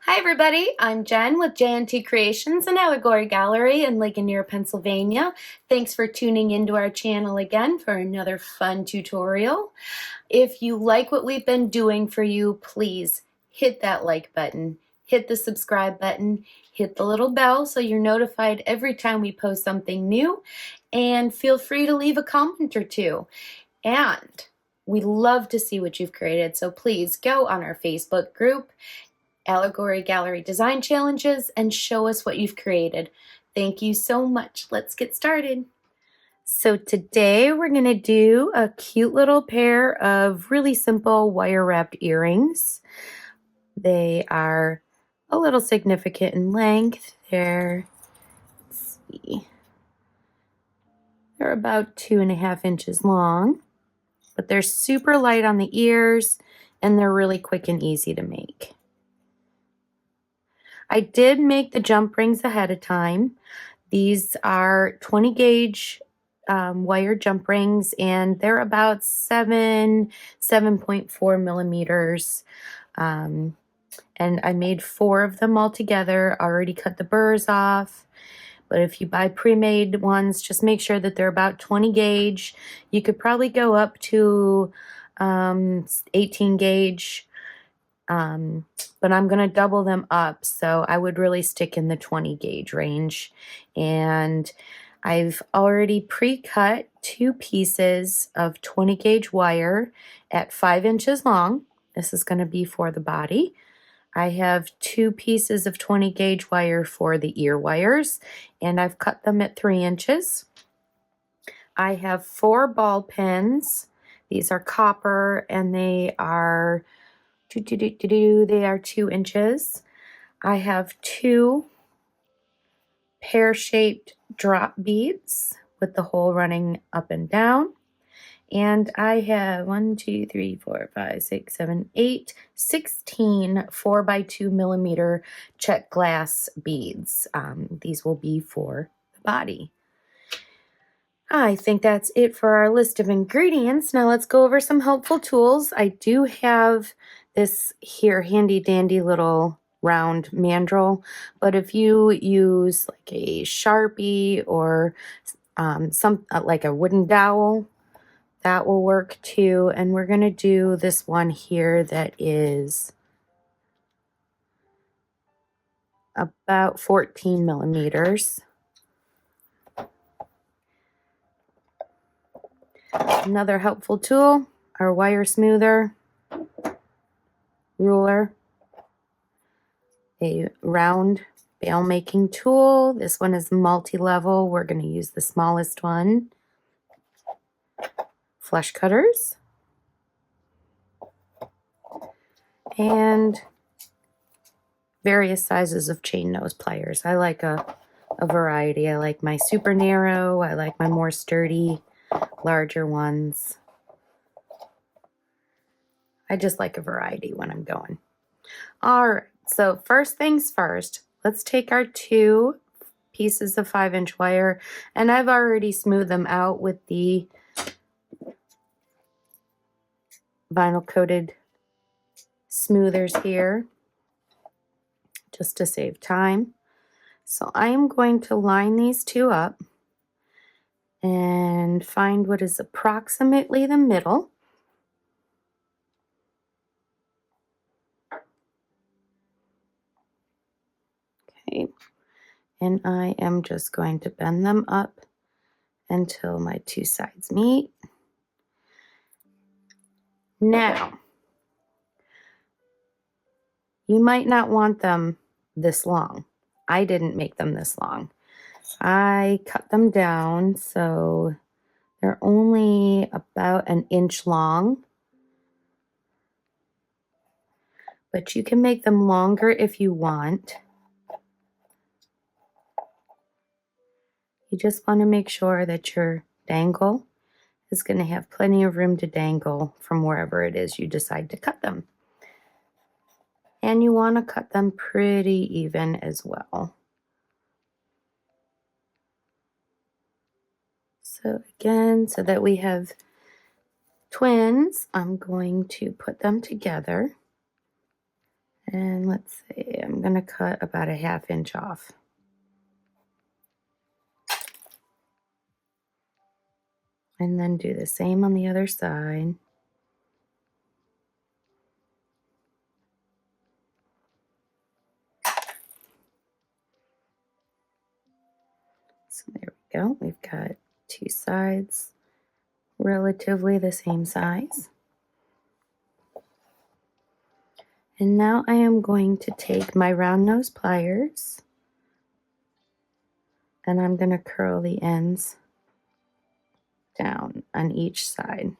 Hi everybody, I'm Jen with J&T Creations and Allegory Gallery in Ligonier, Pennsylvania. Thanks for tuning into our channel again for another fun tutorial. If you like what we've been doing for you, please hit that like button, hit the subscribe button, hit the little bell so you're notified every time we post something new, and feel free to leave a comment or two. And we love to see what you've created, so please go on our Facebook group, Allegory Gallery Design Challenges, and show us what you've created. Thank you so much. Let's get started. So today we're going to do a cute little pair of really simple wire wrapped earrings. They are a little significant in length. Let's see, they're about 2.5 inches long, but they're super light on the ears and they're really quick and easy to make. I did make the jump rings ahead of time. These are 20 gauge wire jump rings, and they're about 7.4 millimeters. And I made 4 of them all together. Already cut the burrs off. But if you buy pre-made ones, just make sure that they're about 20 gauge. You could probably go up to 18 gauge. But I'm going to double them up, so I would really stick in the 20 gauge range. And I've already pre-cut 2 pieces of 20 gauge wire at 5 inches long. This is going to be for the body. I have 2 pieces of 20 gauge wire for the ear wires, and I've cut them at 3 inches. I have 4 ball pins. These are copper, and they are 2 inches. I have 2 pear-shaped drop beads with the hole running up and down. And I have 16 4x2 millimeter Czech glass beads. These will be for the body. I think that's it for our list of ingredients. Now let's go over some helpful tools. I do have this here handy dandy little round mandrel, but if you use like a Sharpie or like a wooden dowel, that will work too. And we're going to do this one here that is about 14 millimeters. Another helpful tool, our wire smoother, ruler, a round bail making tool. This one is multi-level. We're going to use the smallest one. Flush cutters. And various sizes of chain nose pliers. I like a variety. I like my super narrow. I like my more sturdy, larger ones. I just like a variety when I'm going. All right, so first things first, let's take our 2 pieces of 5-inch wire, and I've already smoothed them out with the vinyl coated smoothers here, just to save time. So I am going to line these 2 up and find what is approximately the middle. Okay, and I am just going to bend them up until my 2 sides meet. Now, you might not want them this long. I didn't make them this long. I cut them down so they're only about 1 inch long. But you can make them longer if you want. You just want to make sure that your dangle is going to have plenty of room to dangle from wherever it is you decide to cut them. And you want to cut them pretty even as well. So again, so that we have twins, I'm going to put them together And let's see, I'm going to cut about a 1/2 inch off. And then do the same on the other side. So there we go. We've got 2 sides relatively the same size. And now I am going to take my round nose pliers and I'm going to curl the ends down on each side.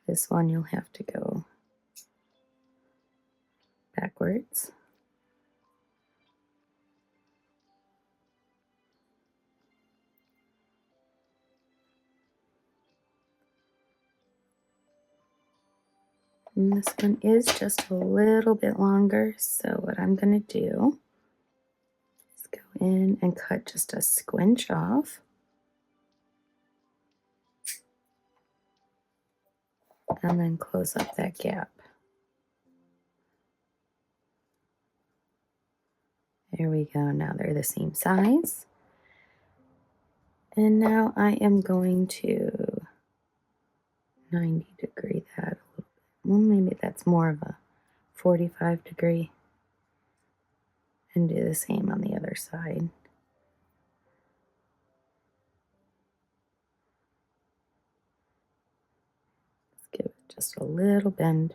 This one you'll have to go backwards. And this one is just a little bit longer, so what I'm going to do is go in and cut just a squinch off. And then close up that gap. There we go. Now they're the same size. And now I am going to 90-degree that a little bit. Well, maybe that's more of a 45-degree. And do the same on the other side. Let's give it just a little bend.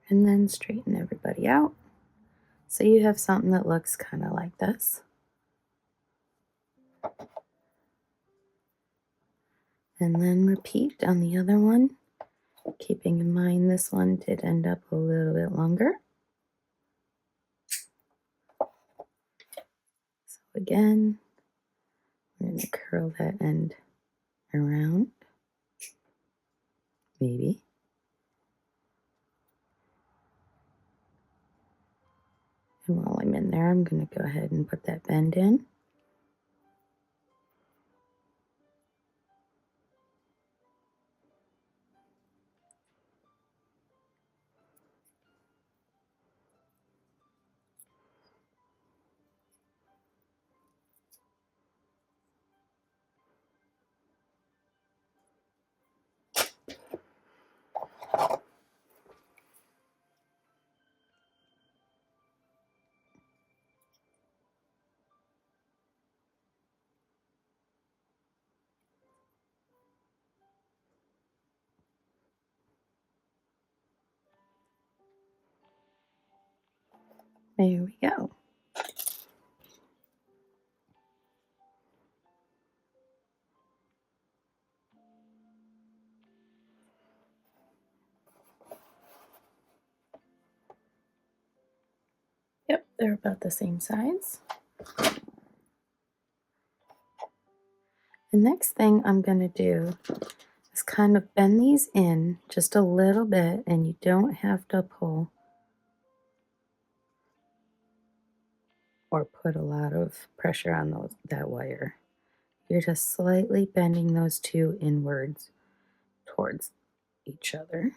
And then straighten everybody out. So you have something that looks kind of like this. And then repeat on the other one, keeping in mind this one did end up a little bit longer. So again, we're going to curl that end around, maybe. And while I'm in there, I'm going to go ahead and put that bend in. There we go. Yep, they're about the same size. The next thing I'm going to do is kind of bend these in just a little bit, and you don't have to pull or put a lot of pressure on that wire. You're just slightly bending those two inwards towards each other.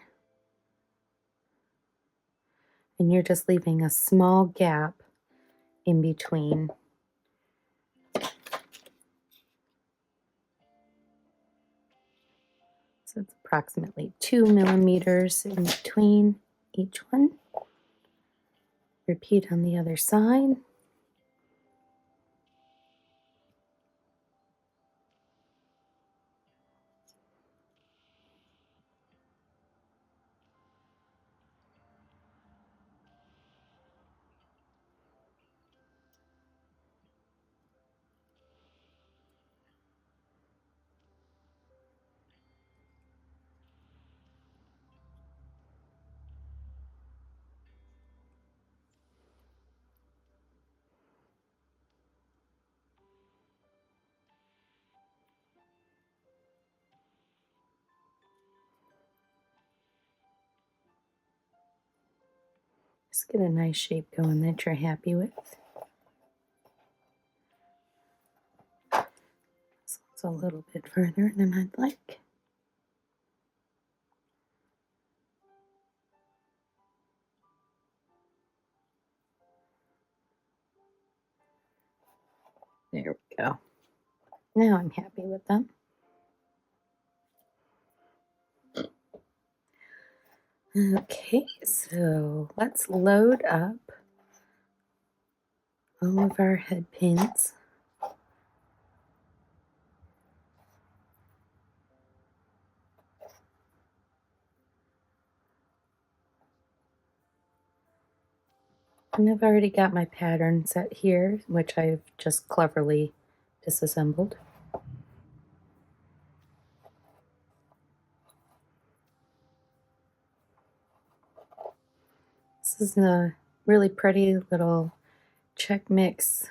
And you're just leaving a small gap in between. So it's approximately 2 millimeters in between each one. Repeat on the other side. Just get a nice shape going that you're happy with. So it's a little bit further than I'd like. There we go. Now I'm happy with them. Okay, so let's load up all of our head pins. And I've already got my pattern set here, which I've just cleverly disassembled. This is a really pretty little Czech mix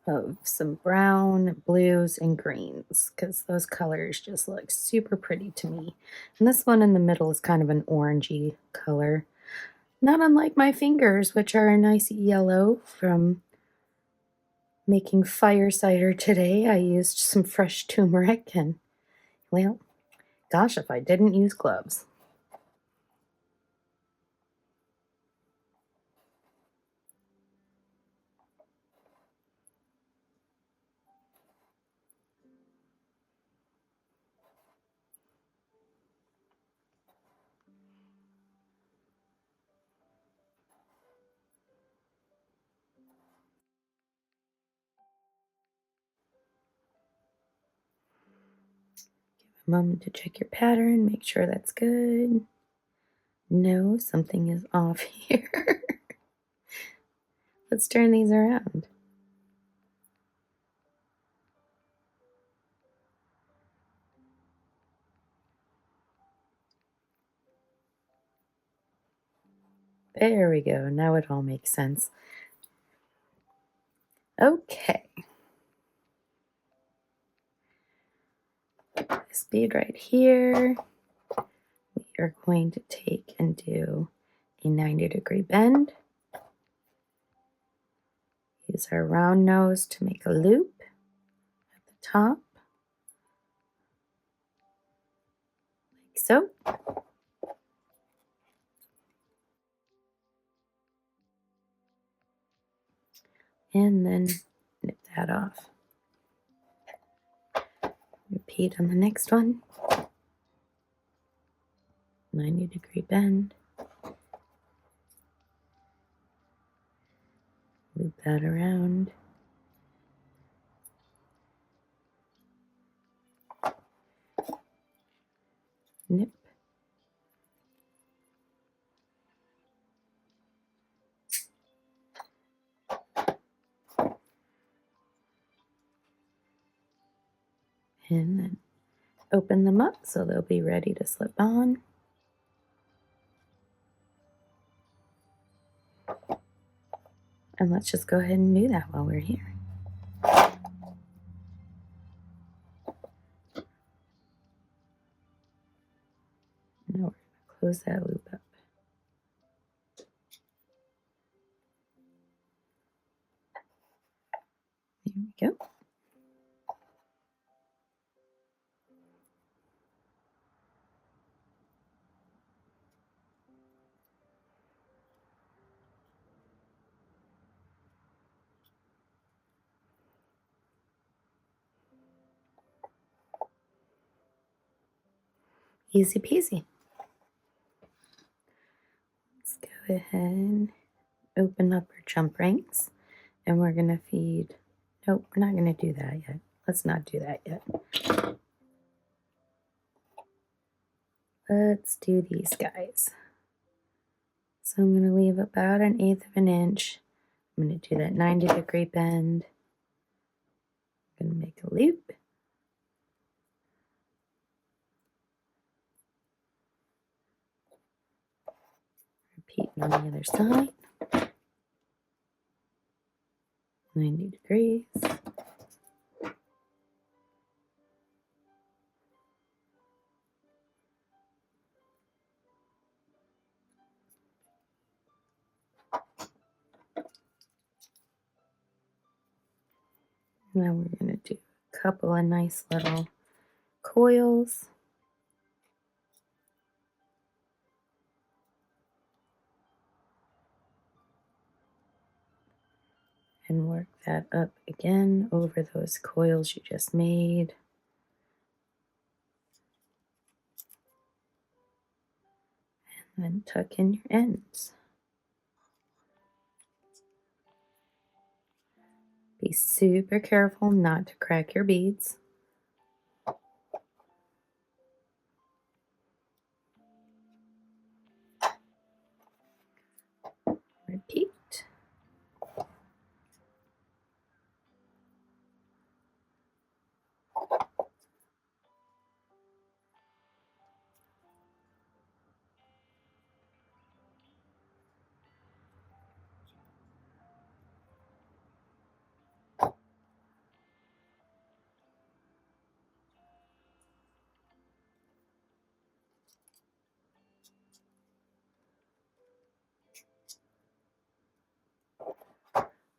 of some brown, blues, and greens, because those colors just look super pretty to me. And this one in the middle is kind of an orangey color. Not unlike my fingers, which are a nice yellow from making fire cider today. I used some fresh turmeric and, well, gosh, if I didn't use gloves. Give a moment to check your pattern, make sure that's good. No, something is off here. Let's turn these around. There we go. Now it all makes sense. Okay. This bead right here, we are going to take and do a 90-degree bend. Use our round nose to make a loop at the top, like so. And then nip that off. Repeat on the next one. 90-degree bend. Loop that around. Nip. And then open them up so they'll be ready to slip on. And let's just go ahead and do that while we're here. Now we're going to close that loop up. There we go. Easy peasy. Let's go ahead and open up our Jumprings, and we're going to feed. Nope, we're not going to do that yet. Let's not do that yet. Let's do these guys. So I'm going to leave about 1/8 of an inch. I'm going to do that 90-degree bend. I'm going to make a loop. Repeat on the other side. 90 degrees. Now we're going to do a couple of nice little coils. And work that up again over those coils you just made. And then tuck in your ends. Be super careful not to crack your beads. Repeat.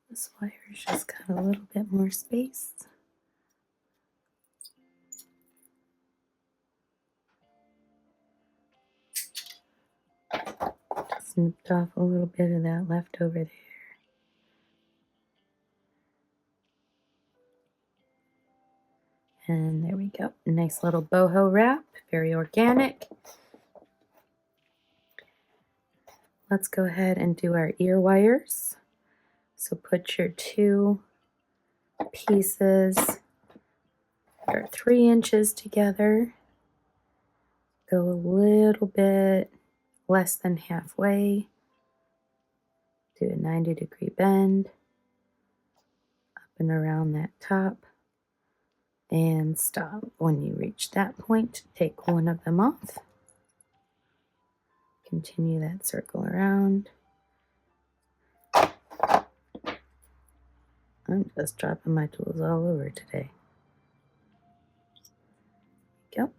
This wire's just got a little bit more space. Snipped off a little bit of that left over there. And there we go. Nice little boho wrap, very organic. Let's go ahead and do our ear wires. So put your two pieces that are 3 inches together. Go a little bit less than halfway. Do a 90-degree bend up and around that top. And stop. When you reach that point, take one of them off. Continue that circle around. I'm just dropping my tools all over today. Go.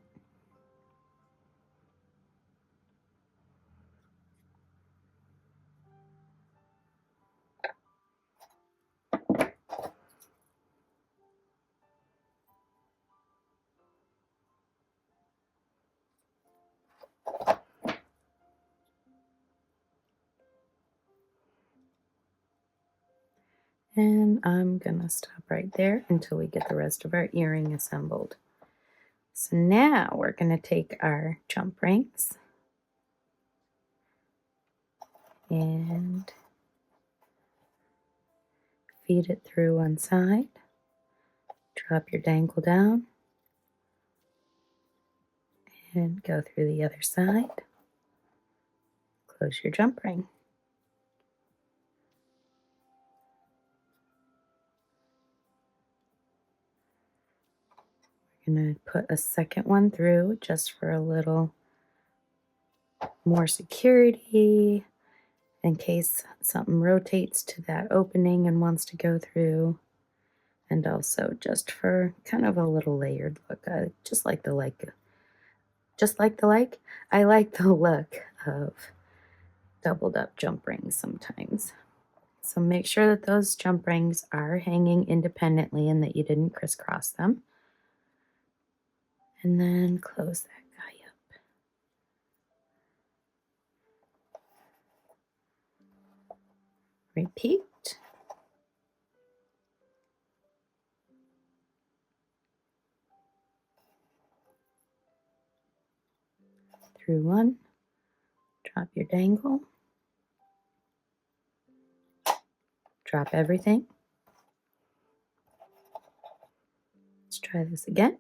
And I'm gonna stop right there until we get the rest of our earring assembled. So now we're gonna take our jump rings and feed it through one side. Drop your dangle down and go through the other side. Close your jump ring. We're going to put a second one through just for a little more security in case something rotates to that opening and wants to go through. And also just for kind of a little layered look. I like the look of doubled up jump rings sometimes. So make sure that those jump rings are hanging independently and that you didn't crisscross them. And then close that guy up. Repeat. Through one, drop your dangle, drop everything. Let's try this again.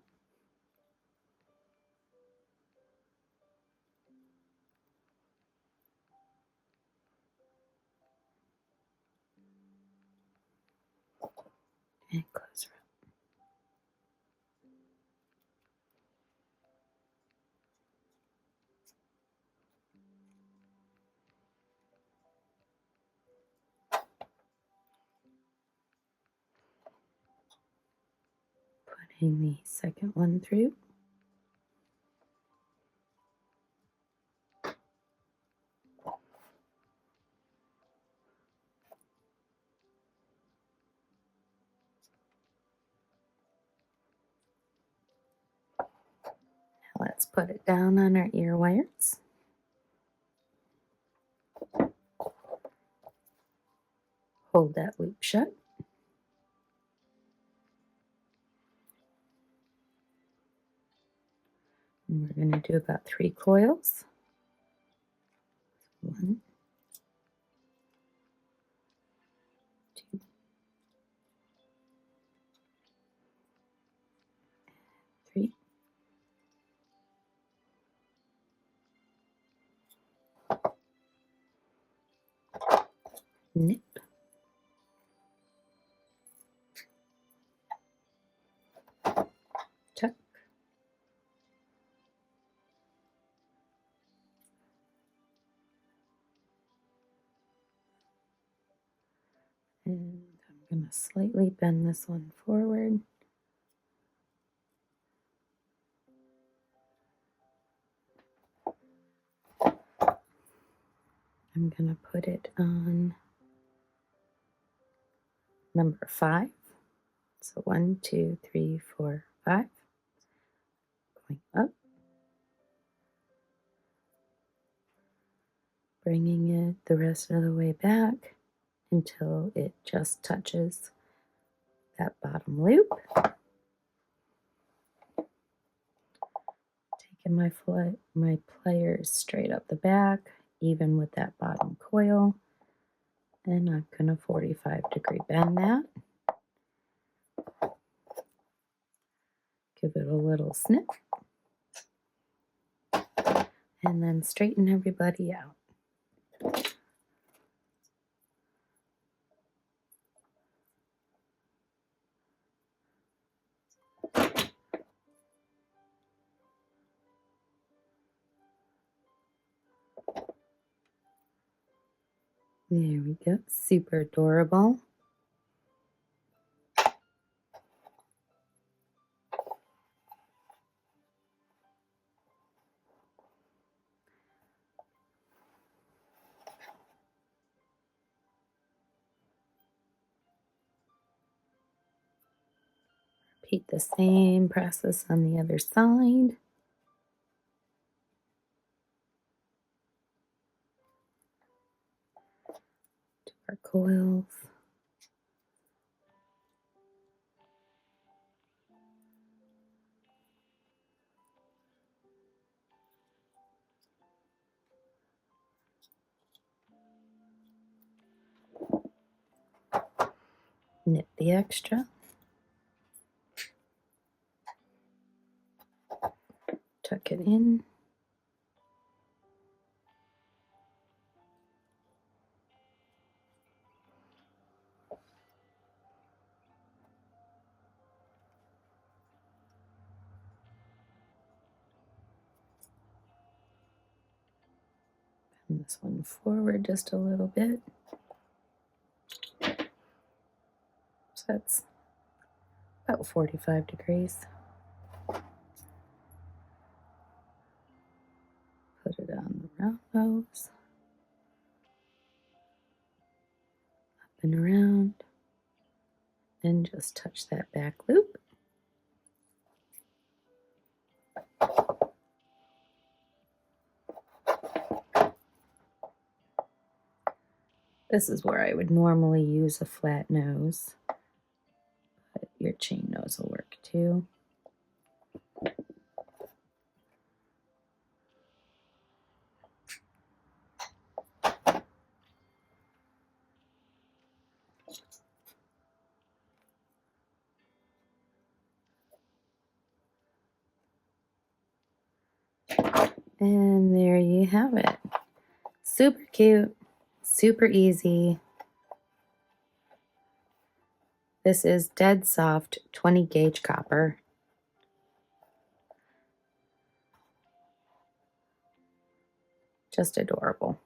And close her up. Putting the second one through. Now let's put it down on our ear wires. Hold that loop shut. And we're going to do about 3 coils. 1, 2, 3. Knit. Tuck. And I'm going to slightly bend this one forward. I'm going to put it on number 5. So 1, 2, 3, 4, 5. Going up. Bringing it the rest of the way back until it just touches that bottom loop. Taking my pliers straight up the back, even with that bottom coil. And I'm going to 45-degree bend that. Give it a little snip. And then straighten everybody out. There we go. Super adorable. Repeat the same process on the other side. Do our coils. Knit the extra. Tuck it in. Bend this one forward just a little bit. So that's about 45 degrees. Put it on the round nose. Up and around. And just touch that back loop. This is where I would normally use a flat nose, but your chain nose will work too. And there you have it. Super cute, super easy. This is dead soft 20 gauge copper. Just adorable.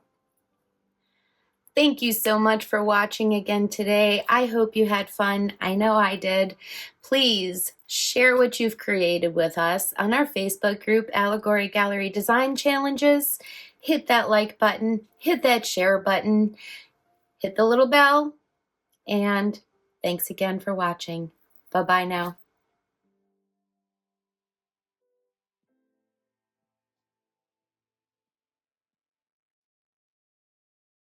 Thank you so much for watching again today. I hope you had fun. I know I did. Please share what you've created with us on our Facebook group, Allegory Gallery Design Challenges. Hit that like button, hit that share button, hit the little bell, and thanks again for watching. Bye-bye now.